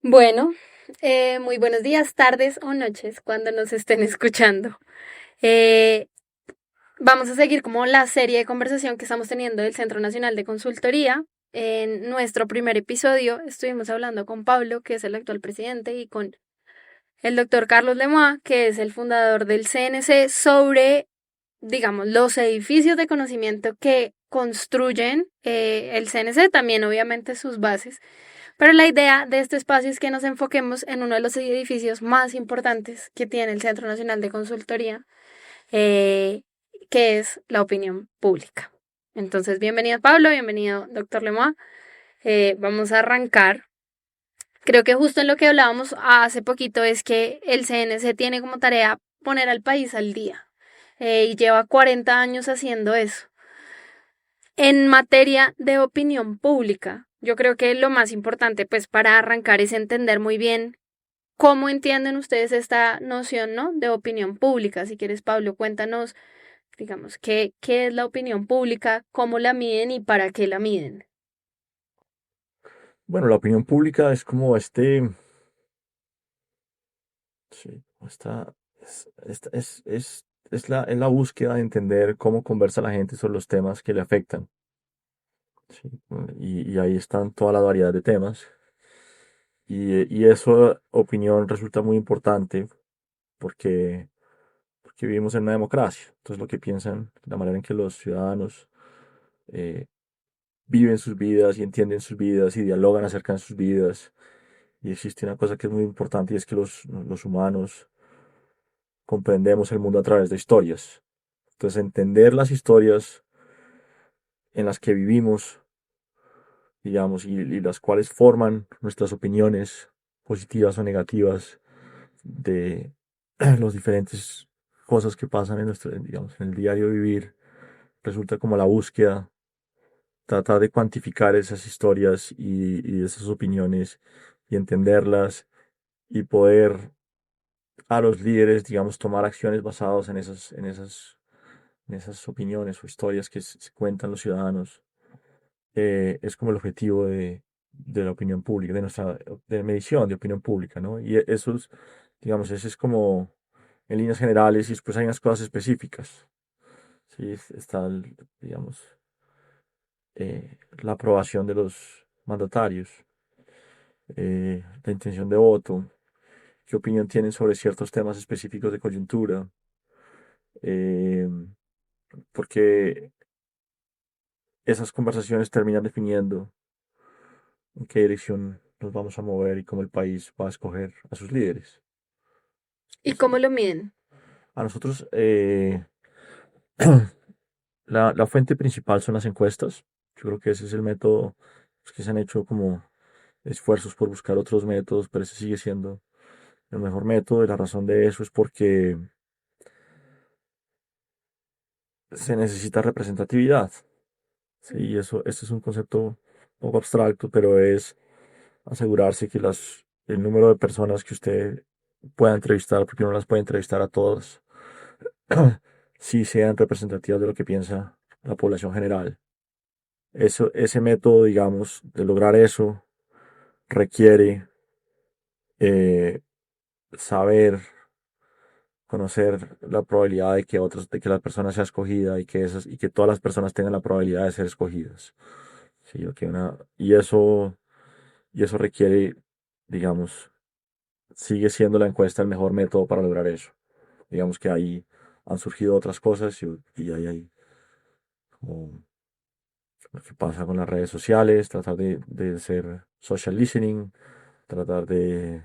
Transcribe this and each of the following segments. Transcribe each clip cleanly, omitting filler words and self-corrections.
Bueno, muy buenos días, tardes o noches cuando nos estén escuchando. Eh, Vamos a seguir como la serie de conversación que estamos teniendo del Centro Nacional de Consultoría. En nuestro primer episodio estuvimos hablando con Pablo, que es el actual presidente, y con el doctor Carlos Lemois, que es el fundador del CNC, sobre, digamos, los edificios de conocimiento que construyen el CNC, también obviamente sus bases. Pero la idea de este espacio es que nos enfoquemos en uno de los edificios más importantes que tiene el Centro Nacional de Consultoría, eh, que es la opinión pública. Entonces, bienvenido Pablo, bienvenido doctor Lemois. Vamos a arrancar. Creo que justo en lo que hablábamos hace poquito es que el CNC tiene como tarea poner al país al día, y lleva 40 años haciendo eso. En materia de opinión pública, yo creo que lo más importante pues para arrancar es entender muy bien cómo entienden ustedes esta noción, ¿no? De opinión pública. Si quieres, Pablo, cuéntanos, digamos, qué es la opinión pública, cómo la miden y para qué la miden. Bueno, la opinión pública es como sí, es la búsqueda de entender cómo conversa la gente sobre los temas que le afectan. ¿Sí? Y ahí están toda la variedad de temas. Y eso, opinión, resulta muy importante porque, porque vivimos en una democracia. Entonces, lo que piensan, la manera en que los ciudadanos eh, viven sus vidas y entienden sus vidas y dialogan acerca de sus vidas. Y existe una cosa que es muy importante y es que los humanos comprendemos el mundo a través de historias. Entonces, entender las historias en las que vivimos, digamos, y las cuales forman nuestras opiniones positivas o negativas de las diferentes cosas que pasan en nuestro, digamos, en el diario vivir, resulta como la búsqueda, tratar de cuantificar esas historias y esas opiniones y entenderlas y poder a los líderes, digamos, tomar acciones basadas en esas opiniones o historias que se cuentan los ciudadanos. Es como el objetivo de la opinión pública, de nuestra de medición de opinión pública, ¿no? Y eso es, digamos, ese es como en líneas generales y después hay unas cosas específicas. Sí, está, digamos, la aprobación de los mandatarios, la intención de voto, qué opinión tienen sobre ciertos temas específicos de coyuntura, eh, porque esas conversaciones terminan definiendo en qué dirección nos vamos a mover y cómo el país va a escoger a sus líderes. ¿Y cómo lo miden? A nosotros, la fuente principal son las encuestas. Yo creo que ese es el método, pues, que se han hecho como esfuerzos por buscar otros métodos, pero ese sigue siendo el mejor método y la razón de eso es porque se necesita representatividad. Sí, y eso es un concepto un poco abstracto, pero es asegurarse que el número de personas que usted pueda entrevistar, porque no las puede entrevistar a todas, sí sean representativas de lo que piensa la población general. Ese método, digamos, de lograr eso requiere eh, saber, conocer la probabilidad de que la persona sea escogida y que todas las personas tengan la probabilidad de ser escogidas. Sí, y eso requiere, digamos, sigue siendo la encuesta el mejor método para lograr eso. Digamos que ahí han surgido otras cosas y ahí hay como lo que pasa con las redes sociales, tratar de ser social listening, tratar de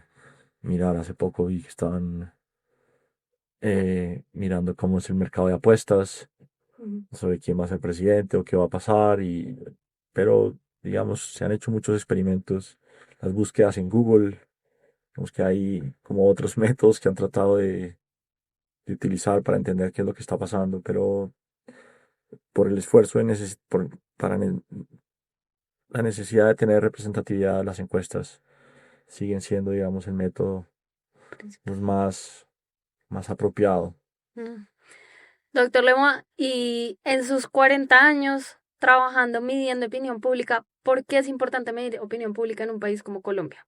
mirar, hace poco vi que estaban mirando cómo es el mercado de apuestas, Mm. sobre quién va a ser presidente o qué va a pasar, pero digamos, se han hecho muchos experimentos, las búsquedas en Google, digamos que hay como otros métodos que han tratado de utilizar para entender qué es lo que está pasando, pero por el esfuerzo para la necesidad de tener representatividad, las encuestas siguen siendo, digamos, el método pues, más apropiado. Mm. Doctor Lemois, y en sus 40 años trabajando, midiendo opinión pública, ¿por qué es importante medir opinión pública en un país como Colombia?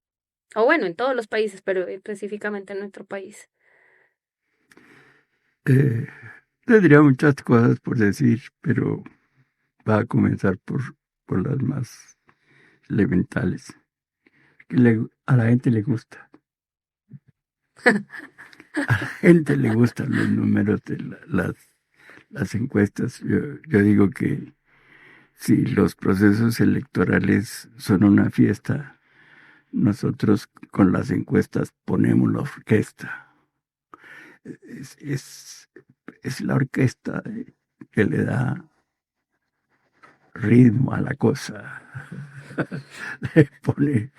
O bueno, en todos los países, pero específicamente en nuestro país. Eh, Tendría muchas cosas por decir, pero va a comenzar por las más elementales. A la gente le gusta. A la gente le gustan los números de las encuestas. Yo digo que si los procesos electorales son una fiesta, nosotros con las encuestas ponemos la orquesta. Es, es, es la orquesta que le da ritmo a la cosa. le pone,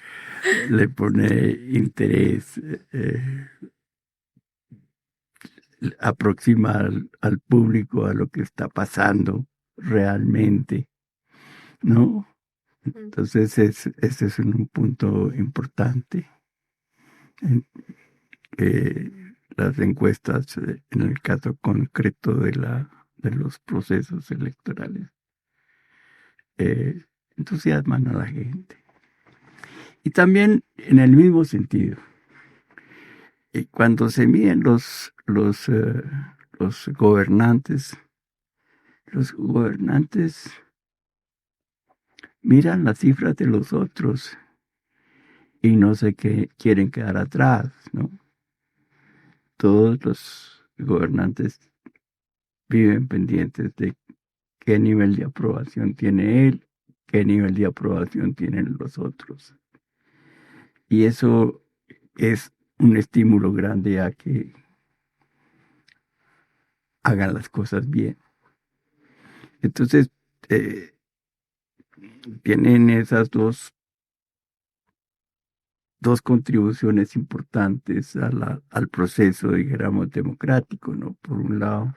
le pone interés, aproxima al público a lo que está pasando realmente, ¿no? Mm. Entonces ese es un punto importante en que las encuestas, en el caso concreto de los procesos electorales, eh, entusiasman a la gente. Y también en el mismo sentido, cuando se miden los gobernantes miran las cifras de los otros y no se quieren quedar atrás, ¿no? Todos los gobernantes viven pendientes de qué nivel de aprobación tiene él, qué nivel de aprobación tienen los otros. Y eso es un estímulo grande a que hagan las cosas bien. Entonces, eh, tienen esas dos contribuciones importantes al proceso, digamos, democrático, ¿no? Por un lado,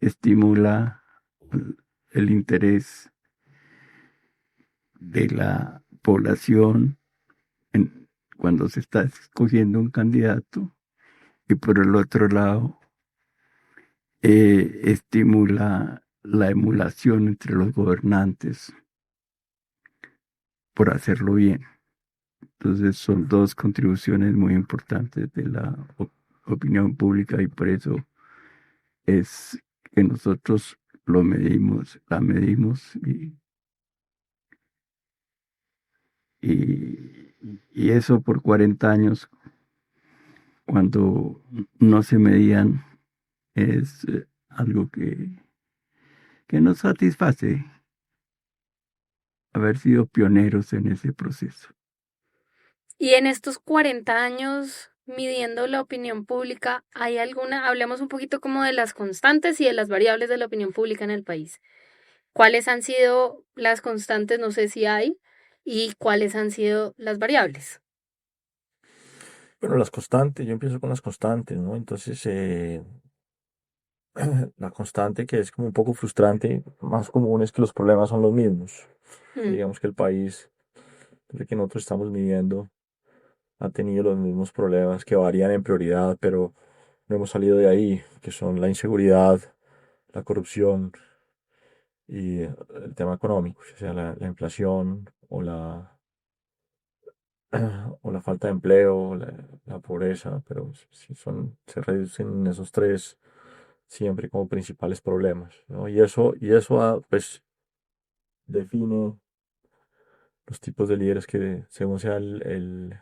estimula el interés de la población cuando se está escogiendo un candidato, y por el otro lado, estimula la emulación entre los gobernantes por hacerlo bien. Entonces son dos contribuciones muy importantes de la opinión pública, y por eso es que nosotros la medimos y eso por 40 años, cuando no se medían, es algo que nos satisface haber sido pioneros en ese proceso. Y en estos 40 años midiendo la opinión pública, ¿hay alguna? Hablemos un poquito como de las constantes y de las variables de la opinión pública en el país. ¿Cuáles han sido las constantes? No sé si hay. ¿Y cuáles han sido las variables? Bueno, las constantes, yo empiezo con las constantes, ¿no? Entonces, la constante que es como un poco frustrante, más común es que los problemas son los mismos. Mm. Digamos que el país, desde que nosotros estamos midiendo, ha tenido los mismos problemas que varían en prioridad, pero no hemos salido de ahí, que son la inseguridad, la corrupción y el tema económico, o sea, la inflación o la falta de empleo, la pobreza, pero si se reducen esos tres siempre como principales problemas, ¿no? Y eso pues define los tipos de líderes que, según sea el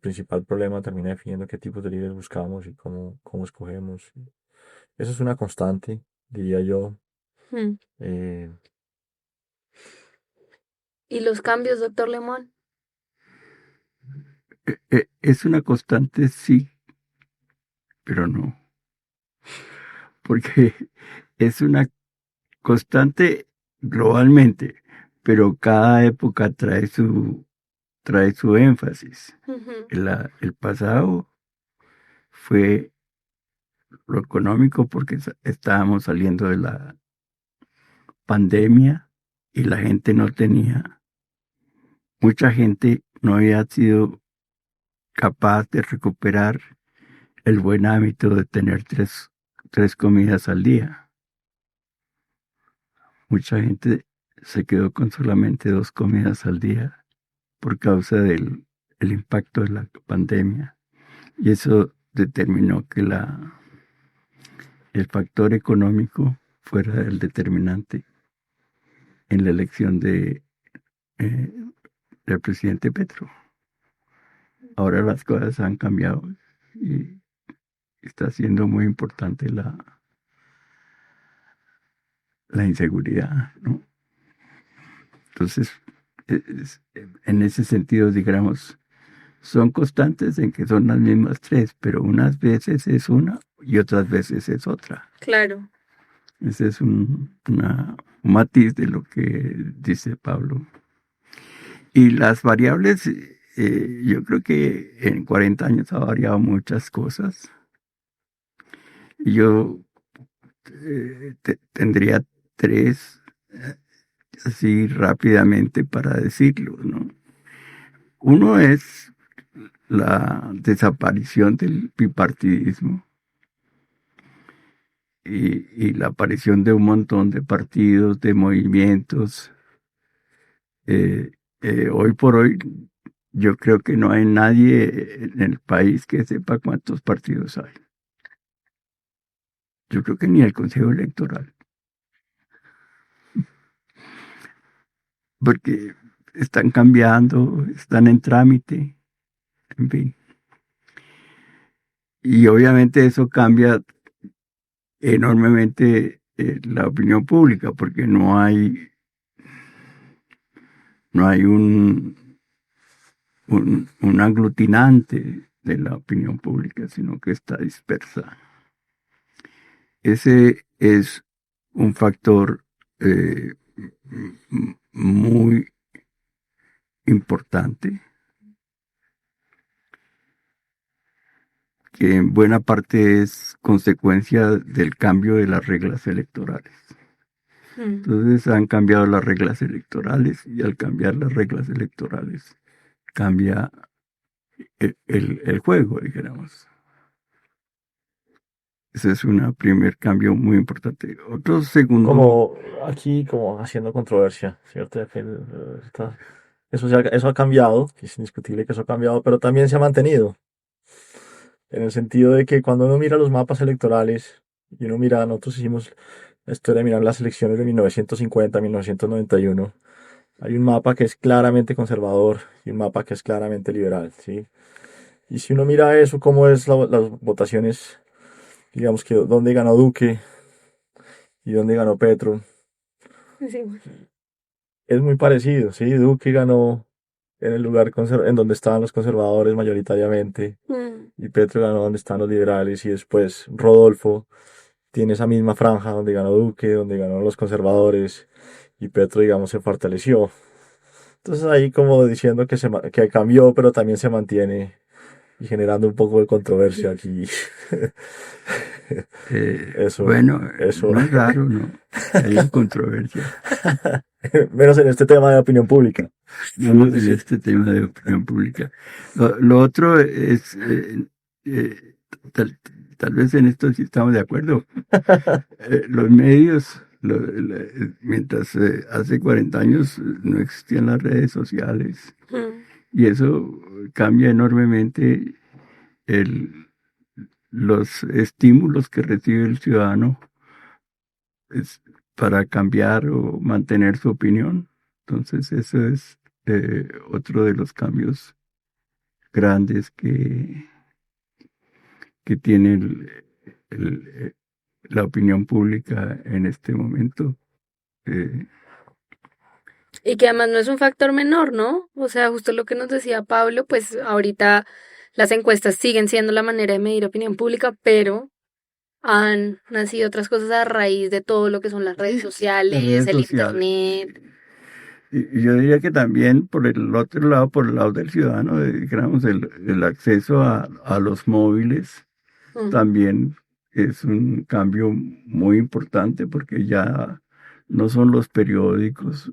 principal problema, termina definiendo qué tipos de líderes buscamos y cómo escogemos. Eso es una constante, diría yo. Mm. Eh, ¿Y los cambios, doctor Lemón? Es una constante, sí, pero no, porque es una constante globalmente, pero cada época trae su énfasis. Ujú. El pasado fue lo económico porque estábamos saliendo de la pandemia y la gente no tenía, mucha gente no había sido capaz de recuperar el buen hábito de tener tres comidas al día. Mucha gente se quedó con solamente 2 comidas al día por causa del el impacto de la pandemia. Y eso determinó que el factor económico fuera el determinante en la elección eh, del presidente Petro. Ahora las cosas han cambiado y está siendo muy importante la inseguridad, ¿no? Entonces, en ese sentido, digamos, son constantes en que son las mismas tres, pero unas veces es una y otras veces es otra. Claro. Ese es un matiz de lo que dice Pablo. Y las variables, yo creo que en 40 años ha variado muchas cosas. Yo tendría tres, así rápidamente para decirlo, ¿no? Uno es la desaparición del bipartidismo y la aparición de un montón de partidos, de movimientos. Hoy por hoy, yo creo que no hay nadie en el país que sepa cuántos partidos hay. Yo creo que ni el Consejo Electoral. Porque están cambiando, están en trámite, en fin. Y obviamente eso cambia enormemente la opinión pública, porque no hay un aglutinante de la opinión pública, sino que está dispersa. Ese es un factor muy importante, que en buena parte es consecuencia del cambio de las reglas electorales. Entonces han cambiado las reglas electorales y al cambiar las reglas electorales cambia el juego, dijéramos. Ese es un primer cambio muy importante. Otro segundo... Como aquí, como haciendo controversia, ¿cierto? Eso ha cambiado, es indiscutible que eso ha cambiado, pero también se ha mantenido. En el sentido de que cuando uno mira los mapas electorales y uno mira, nosotros hicimos la historia de mirar las elecciones de 1950, 1991, hay un mapa que es claramente conservador y un mapa que es claramente liberal, ¿sí? Y si uno mira eso, cómo es las votaciones, digamos que dónde ganó Duque y dónde ganó Petro, Sí. es muy parecido, ¿sí? Duque ganó en el lugar en donde estaban los conservadores mayoritariamente y Petro ganó donde están los liberales y después Rodolfo tiene esa misma franja donde ganó Duque, donde ganó los conservadores y Petro, digamos, se fortaleció. Entonces ahí como diciendo que cambió, pero también se mantiene y generando un poco de controversia aquí. Bueno, eso. no es raro, ¿no? Hay controversia. Menos en este tema de opinión pública. Menos en este tema de opinión pública. Lo otro es, tal vez en esto sí estamos de acuerdo. Los medios, mientras hace 40 años no existían las redes sociales, y eso cambia enormemente los estímulos que recibe el ciudadano para cambiar o mantener su opinión. Entonces, eso es otro de los cambios grandes que tiene la opinión pública en este momento. Y que además no es un factor menor, ¿no? O sea, justo lo que nos decía Pablo, pues ahorita las encuestas siguen siendo la manera de medir opinión pública, pero han nacido otras cosas a raíz de todo lo que son las redes sociales, el internet. Y yo diría que también por el otro lado, por el lado del ciudadano, digamos, el acceso a los móviles también es un cambio muy importante porque ya no son los periódicos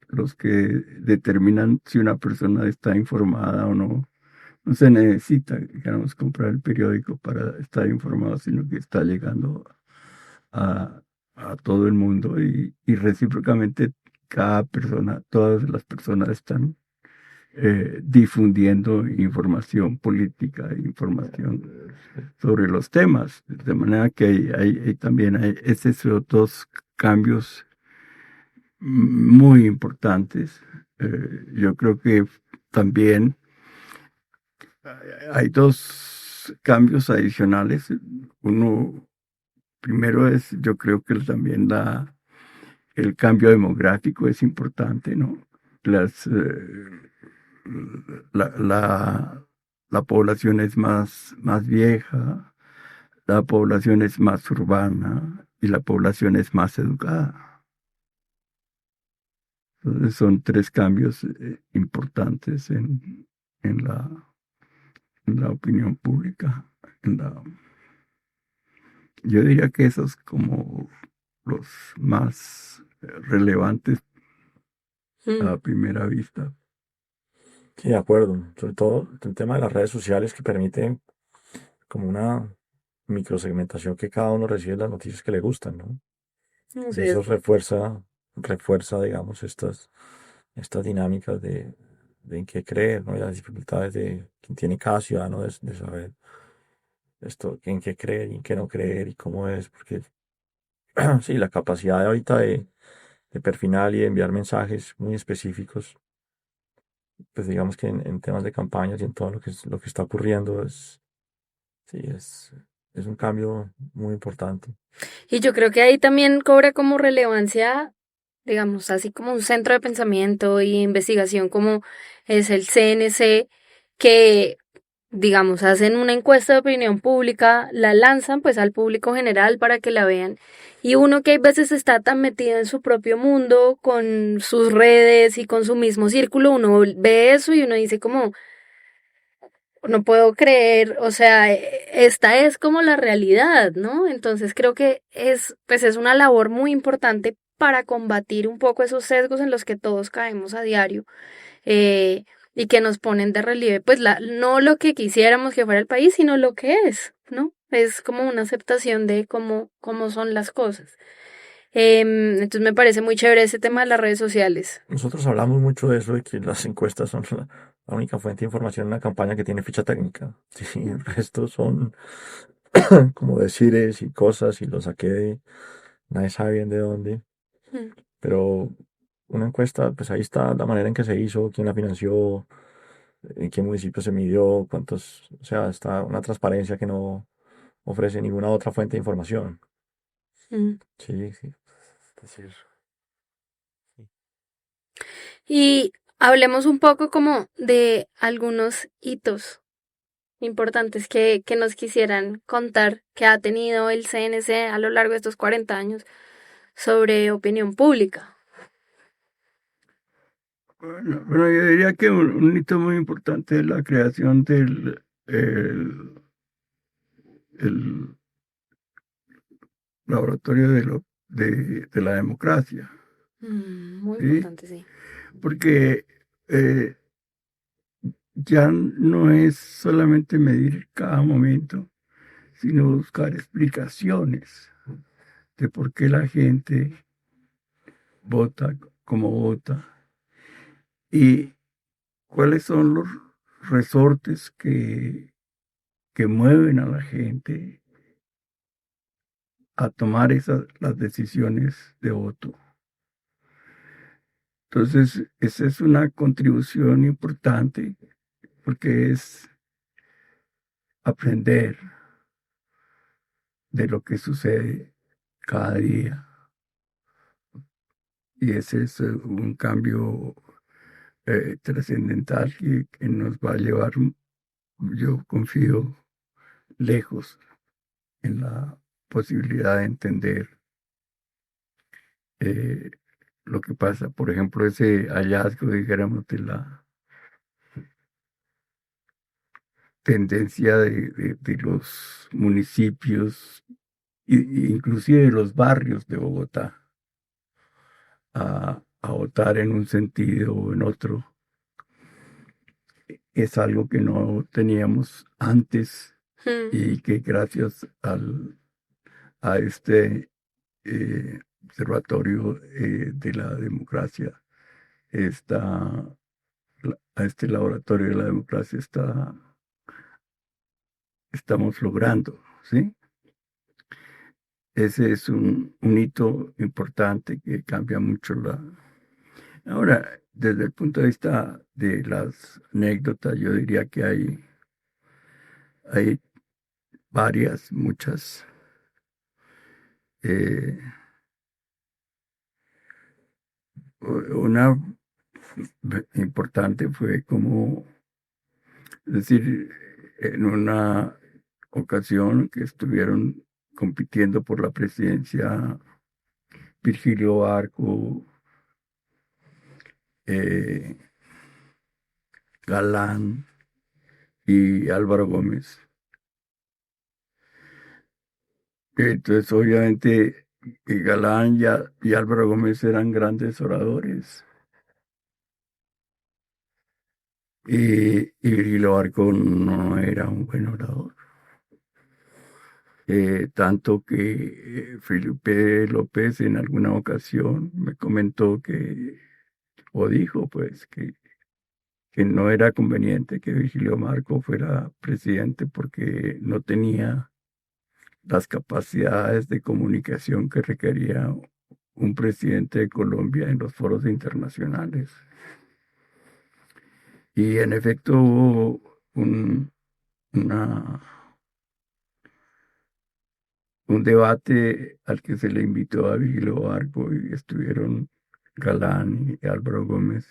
los que determinan si una persona está informada o no. No se necesita, digamos, comprar el periódico para estar informado, sino que está llegando a todo el mundo y recíprocamente cada persona, todas las personas están difundiendo información política, información sobre los temas. De manera que también hay esos dos cambios muy importantes. Yo creo que también hay dos cambios adicionales. Uno, primero es, yo creo que también el cambio demográfico es importante, ¿no? Las, la población es más vieja, la población es más urbana y la población es más educada. Entonces son tres cambios importantes en la opinión pública. Yo diría que esos como los más relevantes a primera vista. Sí, de acuerdo. Sobre todo el tema de las redes sociales que permiten como una microsegmentación que cada uno recibe las noticias que le gustan, ¿no? Así Y eso es. refuerza, digamos, estas dinámicas de en qué creer, ¿no? Y las dificultades de quien tiene cada ciudadano de saber esto, en qué creer y en qué no creer y cómo es, porque sí, la capacidad de ahorita de perfinar y de enviar mensajes muy específicos, pues digamos que en temas de campañas y en todo lo que está ocurriendo sí, es un cambio muy importante. Y yo creo que ahí también cobra como relevancia, digamos, así como un centro de pensamiento y investigación como es el CNC, que, digamos, hacen una encuesta de opinión pública, la lanzan pues al público general para que la vean. Y uno que hay veces está tan metido en su propio mundo, con sus redes y con su mismo círculo, uno ve eso y uno dice como, no puedo creer, o sea, esta es como la realidad, ¿no? Entonces creo que pues es una labor muy importante para combatir un poco esos sesgos en los que todos caemos a diario, eh, y que nos ponen de relieve, pues no lo que quisiéramos que fuera el país, sino lo que es, ¿no? Es como una aceptación de cómo son las cosas. Entonces me parece muy chévere ese tema de las redes sociales. Nosotros hablamos mucho de eso, de que las encuestas son la única fuente de información en una campaña que tiene ficha técnica. Sí, el resto son como decires y cosas y lo saqué nadie sabe bien de dónde. Mm. Pero una encuesta, pues ahí está la manera en que se hizo, quién la financió, en qué municipio se midió, cuántos, o sea, está una transparencia que no ofrece ninguna otra fuente de información. Mm. Sí, sí. Es decir, sí. Y hablemos un poco como de algunos hitos importantes que nos quisieran contar que ha tenido el CNC a lo largo de estos 40 años sobre opinión pública. Bueno, yo diría que un hito muy importante es la creación el laboratorio de la democracia, Muy ¿sí? importante, sí. Porque ya no es solamente medir cada momento, sino buscar explicaciones de por qué la gente vota como vota y cuáles son los resortes que mueven a la gente a tomar las decisiones de voto. Entonces, esa es una contribución importante porque es aprender de lo que sucede cada día. Y ese es un cambio trascendental que nos va a llevar, yo confío, lejos en la posibilidad de entender eh, lo que pasa. Por ejemplo, ese hallazgo, dijéramos, de la tendencia de los municipios, inclusive de los barrios de Bogotá, a votar en un sentido o en otro, es algo que no teníamos antes Mm. y que gracias a este observatorio de la democracia está a este laboratorio de la democracia estamos logrando, ¿sí? Ese es un hito importante que cambia mucho la... Ahora, desde el punto de vista de las anécdotas, yo diría que hay varias, muchas. Eh, una importante fue como, es decir, en una ocasión que estuvieron compitiendo por la presidencia Virgilio Barco, eh, Galán y Álvaro Gómez. Entonces, obviamente, Galán y Álvaro Gómez eran grandes oradores. Y Virgilio Barco no era un buen orador. Tanto que Felipe López en alguna ocasión me comentó o dijo pues, que no era conveniente que Virgilio Barco fuera presidente porque no tenía las capacidades de comunicación que requería un presidente de Colombia en los foros internacionales. Y en efecto hubo una un debate al que se le invitó a Virgilio Barco y estuvieron Galán y Álvaro Gómez,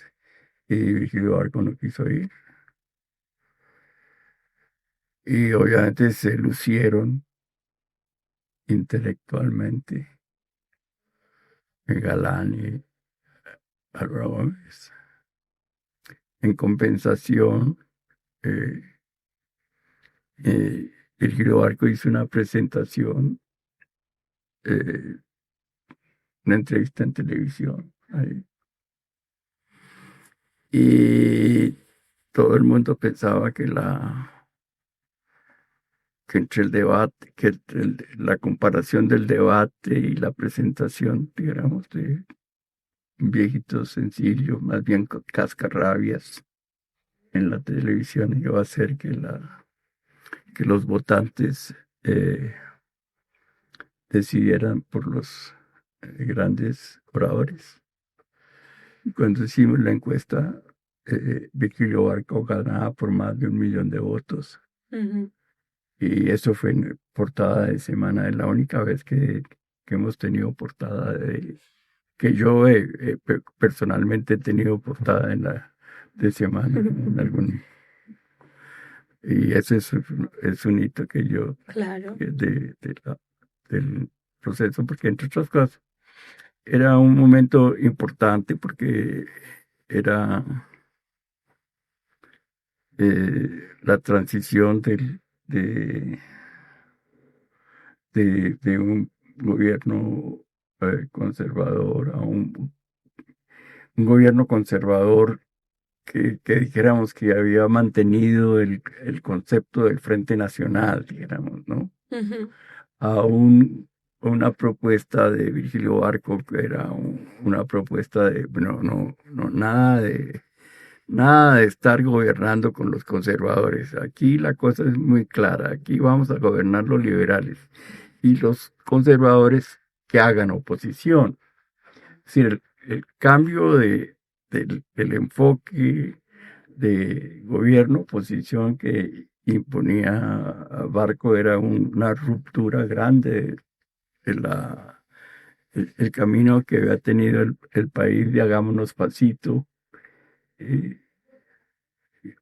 y Virgilio Barco no quiso ir. Y obviamente se lucieron intelectualmente Galán y Álvaro Gómez. En compensación, eh, Virgilio Barco hizo una presentación, eh, una entrevista en televisión. Ahí. Y todo el mundo pensaba que entre el debate, la comparación del debate y la presentación, digamos, de un viejito sencillo, más bien con cascarrabias en la televisión, iba a hacer que los votantes decidieran por los grandes oradores. Y cuando hicimos la encuesta, Virgilio Barco ganaba por más de 1 millón de votos. Ujú. Y eso fue en portada de semana, es la única vez que hemos tenido portada que yo personalmente he tenido portada de semana en algún. Y eso es un hito que yo, Claro. del proceso, porque entre otras cosas, era un momento importante porque era la transición de un gobierno conservador a un gobierno conservador que dijéramos que había mantenido el concepto del Frente Nacional, dijéramos, ¿no? Ujú. A una propuesta de Virgilio Barco que era una propuesta de, bueno, no, nada de estar gobernando con los conservadores. Aquí la cosa es muy clara. Aquí vamos a gobernar los liberales y los conservadores que hagan oposición. Es decir, el cambio del enfoque de gobierno, oposición que imponía a Barco era una ruptura grande de el camino que había tenido el país de hagámonos pasito. eh,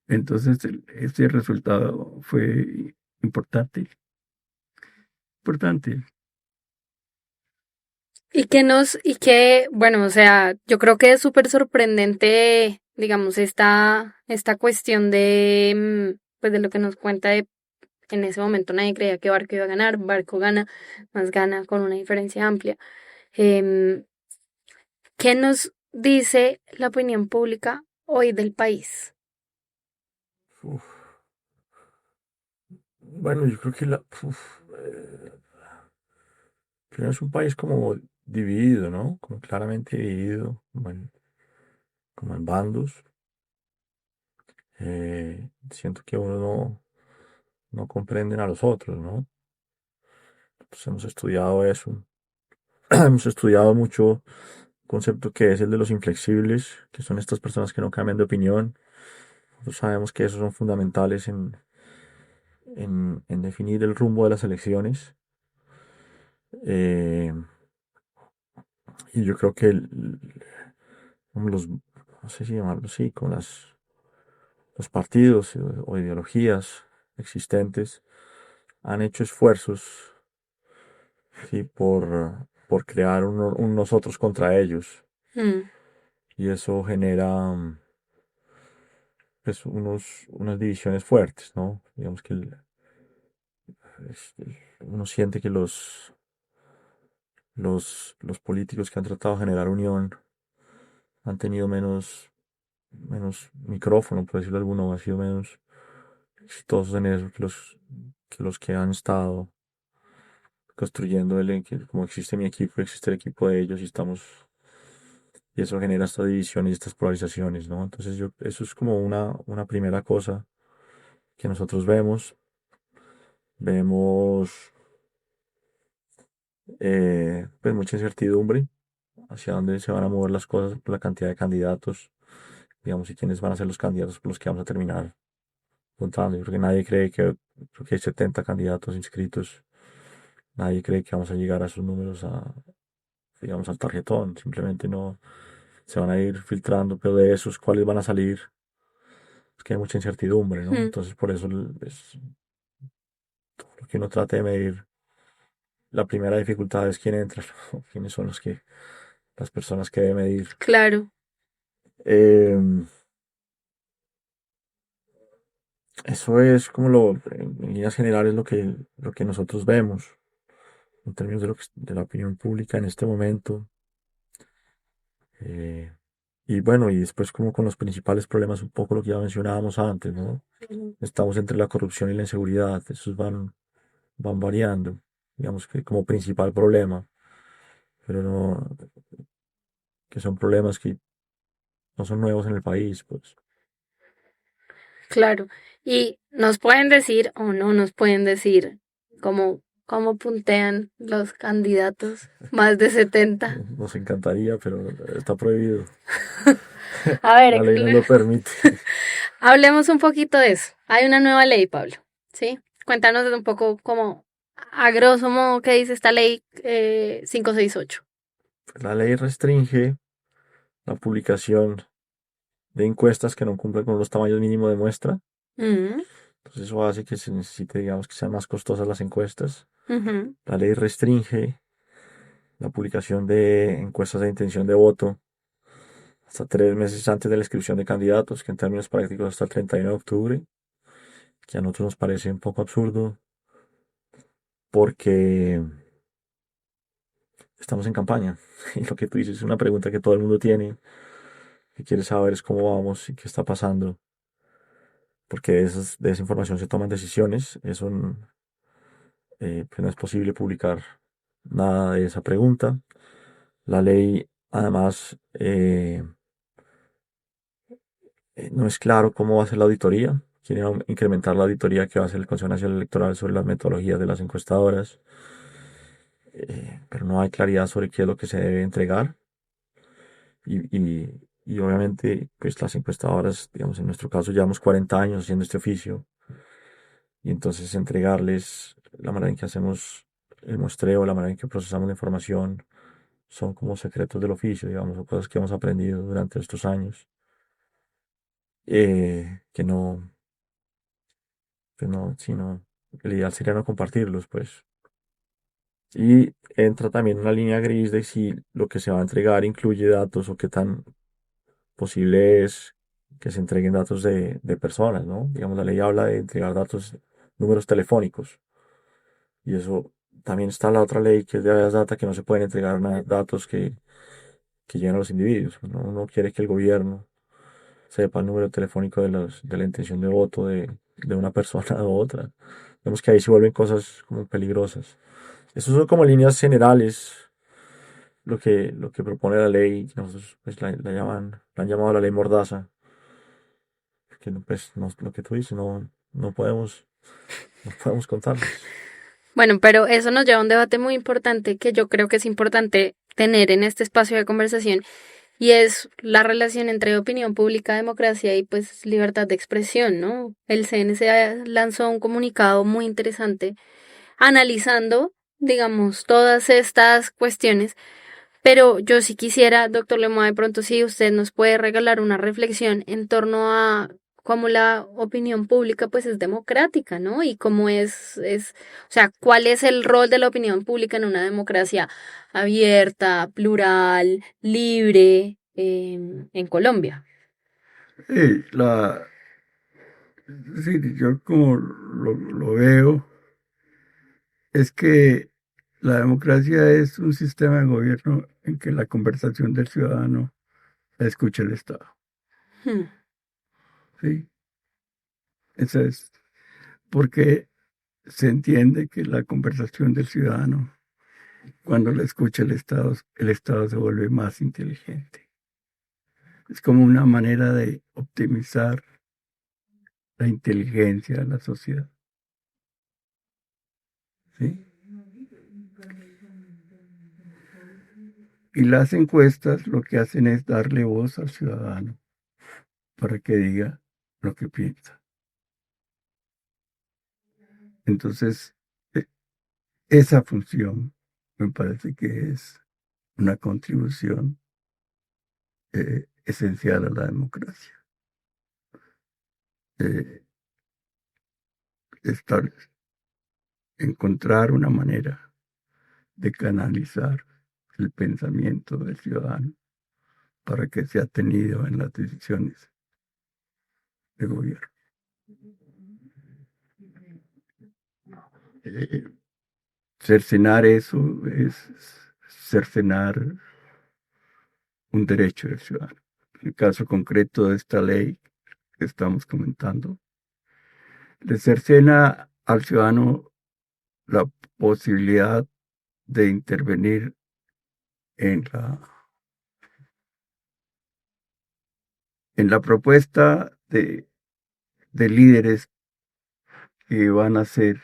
Entonces, ese resultado fue importante, importante. Bueno, o sea, yo creo que es súper sorprendente, digamos, esta cuestión pues de lo que nos cuenta de, en ese momento nadie creía que Barco iba a ganar, Barco gana, más gana con una diferencia amplia. Em, ¿Qué nos dice la opinión pública hoy del país? Uf. Bueno, yo creo que primero es un país como dividido, ¿no? Como claramente dividido, como en bandos. siento que uno no comprenden a los otros, ¿no? Pues hemos estudiado eso. Hemos estudiado mucho un concepto que es el de los inflexibles, que son estas personas que no cambian de opinión. Nosotros sabemos que esos son fundamentales en definir el rumbo de las elecciones. Eh, y yo creo que como no sé si llamarlo así, con los partidos o ideologías existentes han hecho esfuerzos, ¿sí? por crear un nosotros contra ellos. Mm, Y eso genera pues, unas divisiones fuertes, ¿no? Digamos que uno siente que los políticos que han tratado de generar unión han tenido menos micrófono, por decirlo de alguno, han sido menos exitosos en eso que los que han estado construyendo como existe mi equipo, existe el equipo de ellos y eso genera estas divisiones y estas polarizaciones, ¿no? Entonces eso es como una primera cosa que nosotros vemos pues mucha incertidumbre hacia dónde se van a mover las cosas por la cantidad de candidatos, digamos, y quiénes van a ser los candidatos por los que vamos a terminar contando. Yo creo que nadie creo que hay 70 candidatos inscritos, nadie cree que vamos a llegar a esos números, digamos, al tarjetón, simplemente no se van a ir filtrando, pero de esos, ¿cuáles van a salir? Es que hay mucha incertidumbre, ¿no? mm, Entonces, por eso es lo que uno trata de medir. La primera dificultad es quién entra, quiénes son las personas que debe medir. claro. Em, Eso es como en líneas generales lo que nosotros vemos en términos de la opinión pública en este momento. Eh, y bueno, y después como con los principales problemas, un poco lo que ya mencionábamos antes, ¿no? Ujú. Estamos entre la corrupción y la inseguridad, esos van variando, digamos que como principal problema, pero no, que son problemas que no son nuevos en el país, pues. Claro. Y nos pueden decir o no nos pueden decir cómo puntean los candidatos, más de 70. Nos encantaría, pero está prohibido. A ver, La ley no lo permite. hablemos un poquito de eso. Hay una nueva ley, Pablo, ¿sí? Cuéntanos un poco como a grosso modo qué dice esta ley 568. La ley restringe la publicación de encuestas que no cumplen con los tamaños mínimos de muestra. Mm, Entonces eso hace que se necesite, digamos, que sean más costosas las encuestas. ujú, La ley restringe la publicación de encuestas de intención de voto hasta 3 meses antes de la inscripción de candidatos, que en términos prácticos hasta el 31 de octubre, que a nosotros nos parece un poco absurdo porque estamos en campaña. Y lo que tú dices es una pregunta que todo el mundo tiene, que quiere saber es cómo vamos y qué está pasando, porque de esa información se toman decisiones. Eso pues no es posible publicar nada de esa pregunta. La ley, además, no es claro cómo va a ser la auditoría. Quieren incrementar la auditoría que va a hacer el Consejo Nacional Electoral sobre las metodologías de las encuestadoras, pero no hay claridad sobre qué es lo que se debe entregar. Y obviamente, pues las encuestadoras, digamos, en nuestro caso, llevamos 40 años haciendo este oficio, y entonces entregarles la manera en que hacemos el muestreo, la manera en que procesamos la información, son como secretos del oficio, digamos, o cosas que hemos aprendido durante estos años, que no, pues no, sino, el ideal sería no compartirlos, pues. Y entra también una línea gris de si lo que se va a entregar incluye datos o qué tan posible es que se entreguen datos de personas, ¿no? Digamos, la ley habla de entregar datos, números telefónicos, y eso también está en la otra ley que es de Habeas Data, que no se pueden entregar datos que lleguen a los individuos. No quiere que el gobierno sepa el número telefónico de la intención de voto de una persona u otra. Vemos que ahí se vuelven cosas como peligrosas. Esas son como líneas generales lo que propone la ley, que nosotros pues, la han llamado la ley Mordaza, porque pues, lo que tú dices, no podemos contarlos. Bueno, pero eso nos lleva a un debate muy importante que yo creo que es importante tener en este espacio de conversación y es la relación entre opinión pública, democracia y pues libertad de expresión, ¿no? El CNC lanzó un comunicado muy interesante analizando, digamos, todas estas cuestiones, pero yo sí quisiera, doctor Lemoa, de pronto si usted nos puede regalar una reflexión en torno a cómo la opinión pública pues es democrática, ¿no? Y cómo o sea, cuál es el rol de la opinión pública en una democracia abierta, plural, libre, en Colombia. Eh, la, sí, yo como lo veo, es que la democracia es un sistema de gobierno en que la conversación del ciudadano la escucha el Estado. Hmm. ¿Sí? Eso es porque se entiende que la conversación del ciudadano, cuando la escucha el Estado se vuelve más inteligente. Es como una manera de optimizar la inteligencia de la sociedad. ¿Sí? Y las encuestas lo que hacen es darle voz al ciudadano para que diga lo que piensa. Entonces, e- esa función me parece que es una contribución esencial a la democracia. Eh, estar, encontrar una manera de canalizar el pensamiento del ciudadano para que sea tenido en las decisiones de gobierno. Eh, cercenar eso es cercenar un derecho del ciudadano. En el caso concreto de esta ley que estamos comentando, le cercena al ciudadano la posibilidad de intervenir en la propuesta de líderes que van a ser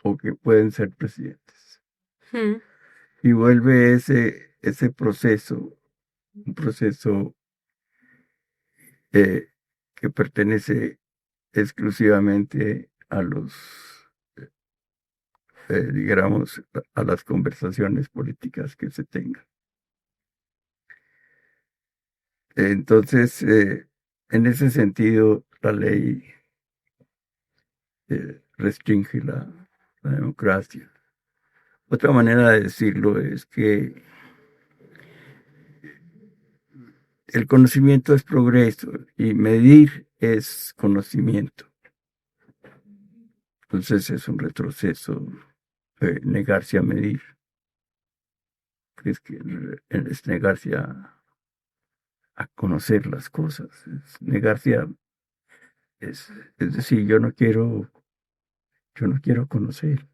o que pueden ser presidentes. Hmm. Y vuelve ese proceso, un proceso eh, que pertenece exclusivamente a digamos, a las conversaciones políticas que se tengan. Entonces, en ese sentido, la ley restringe la democracia. Otra manera de decirlo es que el conocimiento es progreso y medir es conocimiento. Entonces es un retroceso negarse a medir. Es negarse a conocer las cosas, es negarse es decir, yo no quiero conocer.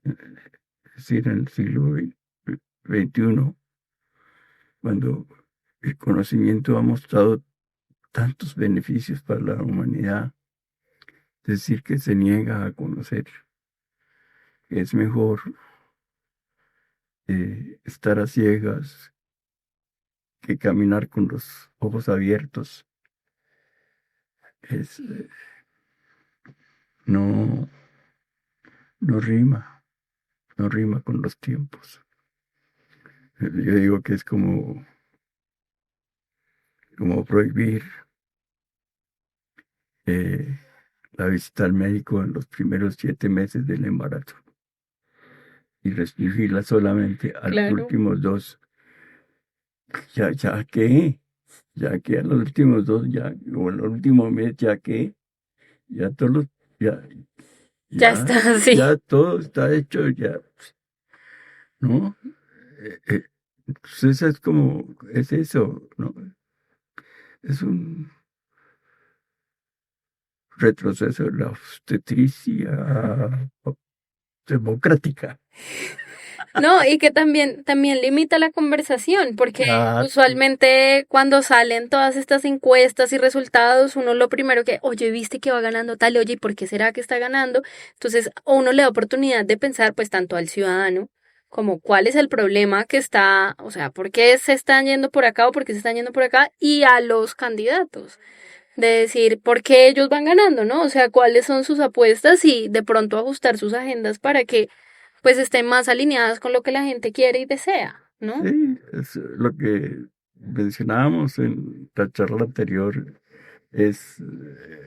Es decir, en el siglo XXI, cuando el conocimiento ha mostrado tantos beneficios para la humanidad, decir que se niega a conocer. Es mejor estar a ciegas que caminar con los ojos abiertos. Es, no, no rima, no rima con los tiempos. Yo digo que es como prohibir eh, la visita al médico en los primeros 7 meses del embarazo y restringirla solamente a los Claro. últimos 2. Ya que a los últimos 2, ya, o el último mes, ya que, ya todos los, ya, Ya está, sí. ya todo está hecho, ya, ¿no? Entonces es eso, ¿no? Es un retroceso de la obstetricia democrática. No, y que también limita la conversación, porque Exacto. usualmente cuando salen todas estas encuestas y resultados, uno lo primero que, oye, viste que va ganando tal, oye, ¿y por qué será que está ganando? Entonces, uno le da oportunidad de pensar, pues, tanto al ciudadano como cuál es el problema que está, o sea, por qué se están yendo por acá o por qué se están yendo por acá, y a los candidatos de decir por qué ellos van ganando, ¿no? O sea, cuáles son sus apuestas y de pronto ajustar sus agendas para que pues estén más alineadas con lo que la gente quiere y desea, ¿no? Sí, es lo que mencionábamos en la charla anterior, es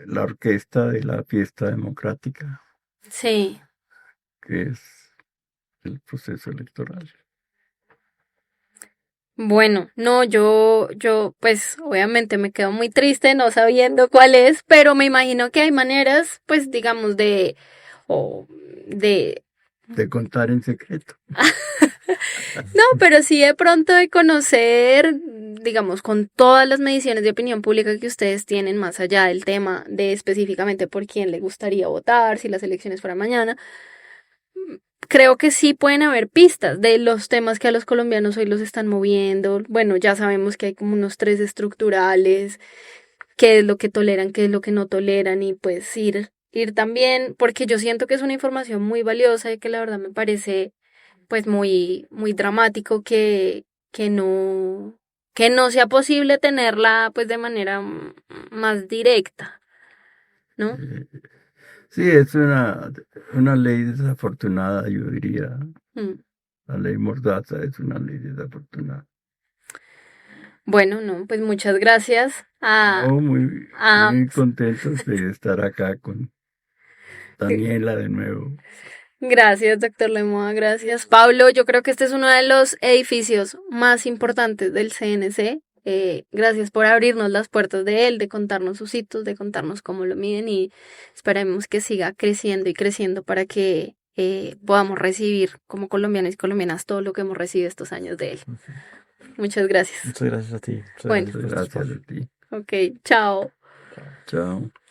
la orquesta de la fiesta democrática, Sí. que es el proceso electoral. Bueno, no, pues obviamente me quedo muy triste no sabiendo cuál es, pero me imagino que hay maneras, pues digamos, o de, De contar en secreto. no, pero sí de pronto de conocer, digamos, con todas las mediciones de opinión pública que ustedes tienen, más allá del tema de específicamente por quién le gustaría votar, si las elecciones fueran mañana, creo que sí pueden haber pistas de los temas que a los colombianos hoy los están moviendo. Bueno, ya sabemos que hay como unos tres estructurales, qué es lo que toleran, qué es lo que no toleran y pues ir también, porque yo siento que es una información muy valiosa y que la verdad me parece pues muy dramático que no sea posible tenerla pues de manera más directa, ¿no? Eh, sí, es una ley desafortunada, yo diría. Mm. La ley Mordaza es una ley desafortunada. Bueno, no, pues muchas gracias No, muy, a muy contentos de estar acá con Daniela de nuevo. Gracias, doctor Lemoa, gracias. Pablo, yo creo que este es uno de los edificios más importantes del CNC. Gracias por abrirnos las puertas de él, de contarnos sus hitos, de contarnos cómo lo miden y esperemos que siga creciendo y creciendo para que podamos recibir como colombianos y colombianas todo lo que hemos recibido estos años de él. Muchas gracias. Muchas gracias a ti. Muchas Bueno. gracias por este Gracias espacio. a ti. Ok, chao. Chao. Chao.